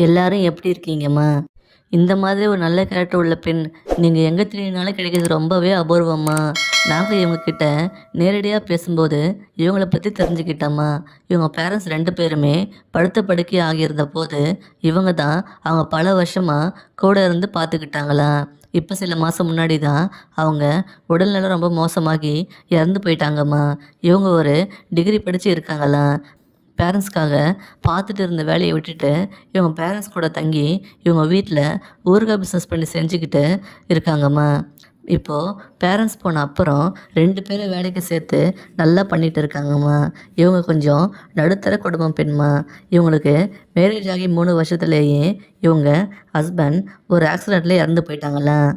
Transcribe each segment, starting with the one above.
எல்லாரும் எப்படி இருக்கீங்கம்மா? இந்த மாதிரி ஒரு நல்ல கேரக்டர் உள்ள பெண் நீங்கள் எங்கே தேடினாலும் கிடைக்கிறது ரொம்பவே அபூர்வம்மா. நாங்கள் இவங்கக்கிட்ட நேரடியாக பேசும்போது இவங்கள பற்றி தெரிஞ்சுக்கிட்டோம்மா. இவங்க பேரண்ட்ஸ் 2 பேருமே படுத்த படுக்கை ஆகியிருந்த போது இவங்க தான் அவங்க பல வருஷமாக கூட இருந்து பார்த்துக்கிட்டாங்களாம். இப்போ சில மாதம் முன்னாடி தான் அவங்க உடல்நலம் ரொம்ப மோசமாகி இறந்து போயிட்டாங்கம்மா. இவங்க ஒரு டிகிரி படித்து இருக்காங்களாம். பேரண்ட்ஸ்க்காக பார்த்துட்டு இருந்த வேலையை விட்டுட்டு இவங்க பேரண்ட்ஸ் கூட தங்கி இவங்க வீட்டில் ஊறுகாய் பிஸ்னஸ் பண்ணி செஞ்சுக்கிட்டு இருக்காங்கம்மா. இப்போது பேரண்ட்ஸ் போன அப்புறம் 2 பேரை வேலைக்கு சேர்த்து நல்லா பண்ணிகிட்டு இருக்காங்கம்மா. இவங்க கொஞ்சம் நடுத்தர குடும்பம் பெண்மா. இவங்களுக்கு மேரேஜ் ஆகி 3 வருஷத்துலேயே இவங்க ஹஸ்பண்ட் ஒரு ஆக்சிடெண்ட்டில் இறந்து போயிட்டாங்களாம்.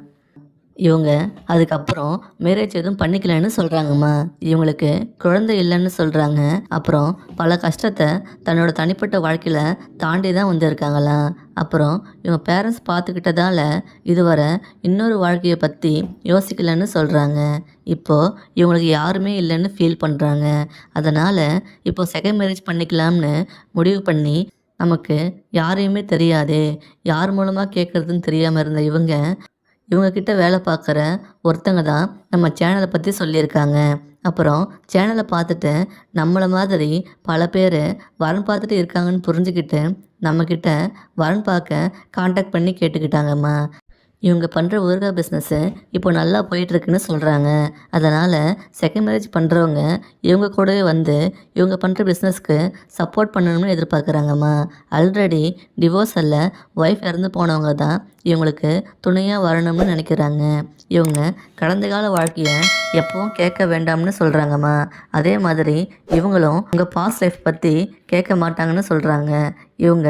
இவங்க அதுக்கப்புறம் மேரேஜ் எதுவும் பண்ணிக்கலன்னு சொல்கிறாங்கம்மா. இவங்களுக்கு குழந்தை இல்லைன்னு சொல்கிறாங்க. அப்புறம் பல கஷ்டத்தை தன்னோட தனிப்பட்ட வாழ்க்கையில் தாண்டி தான் வந்திருக்காங்களாம். அப்புறம் இவங்க பேரண்ட்ஸ் பார்த்துக்கிட்டதால இதுவரை இன்னொரு வாழ்க்கையை பற்றி யோசிக்கலன்னு சொல்கிறாங்க. இப்போது இவங்களுக்கு யாருமே இல்லைன்னு ஃபீல் பண்ணுறாங்க. அதனால் இப்போ செகண்ட் மேரேஜ் பண்ணிக்கலாம்னு முடிவு பண்ணி நமக்கு யாரையுமே தெரியாதே, யார் மூலமாக கேட்குறதுன்னு தெரியாமல் இருந்த இவங்கக்கிட்ட வேலை பார்க்குற ஒருத்தங்க தான் நம்ம சேனலை பற்றி சொல்லியிருக்காங்க. அப்புறம் சேனலை பார்த்துட்டு நம்மளை மாதிரி பல பேர் வரன் பார்த்துட்டு இருக்காங்கன்னு புரிஞ்சுக்கிட்டு நம்மக்கிட்ட வரன் பார்க்க காண்டாக்ட் பண்ணி கேட்டுக்கிட்டாங்கம்மா. இவங்க பண்ணுற ஊறுகாய் பிஸ்னஸ்ஸு இப்போ நல்லா போயிட்டுருக்குன்னு சொல்கிறாங்க. அதனால் செகண்ட் மேரேஜ் பண்ணுறவங்க இவங்க கூடவே வந்து இவங்க பண்ணுற பிஸ்னஸ்க்கு சப்போர்ட் பண்ணணும்னு எதிர்பார்க்குறாங்கம்மா. ஆல்ரெடி டிவோர்ஸ் அல்ல ஒய்ஃப் இறந்து போனவங்க தான் இவங்களுக்கு துணையாக வரணும்னு நினைக்கிறாங்க. இவங்க கடந்த கால வாழ்க்கையை எப்பவும் கேட்க வேண்டாம்னு சொல்கிறாங்கம்மா. அதே மாதிரி இவங்களும் உங்கள் பாஸ்ட் லைஃப் பற்றி கேட்க மாட்டாங்கன்னு சொல்கிறாங்க. இவங்க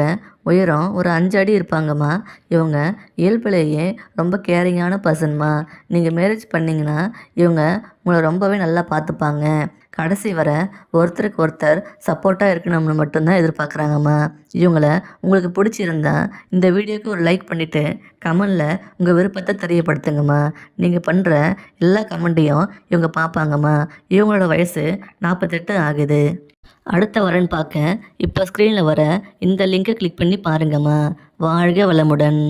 உயரம் ஒரு 5 அடி இருப்பாங்கம்மா. இவங்க இயல்பிலேயே ரொம்ப கேரிங்கான பர்சன்மா. நீங்கள் மேரேஜ் பண்ணிங்கன்னா இவங்க உங்களை ரொம்பவே நல்லா பார்த்துப்பாங்க. கடைசி வர ஒருத்தருக்கு ஒருத்தர் சப்போர்ட்டாக இருக்கணும்னு மட்டும்தான் எதிர்பார்க்குறாங்கம்மா. இவங்கள உங்களுக்கு பிடிச்சிருந்தா இந்த வீடியோக்கு ஒரு லைக் பண்ணிவிட்டு கமெண்டில் உங்கள் விருப்பத்தை தெரியப்படுத்துங்கம்மா. நீங்கள் பண்ணுற எல்லா கமெண்ட்டையும் இவங்க பார்ப்பாங்கம்மா. இவங்களோட வயசு 48 ஆகுது. அடுத்த வரன் பார்க்க இப்போ ஸ்க்ரீனில் வர இந்த லிங்கை கிளிக் பண்ணி பாருங்கம்மா. வாழ்க வளமுடன்.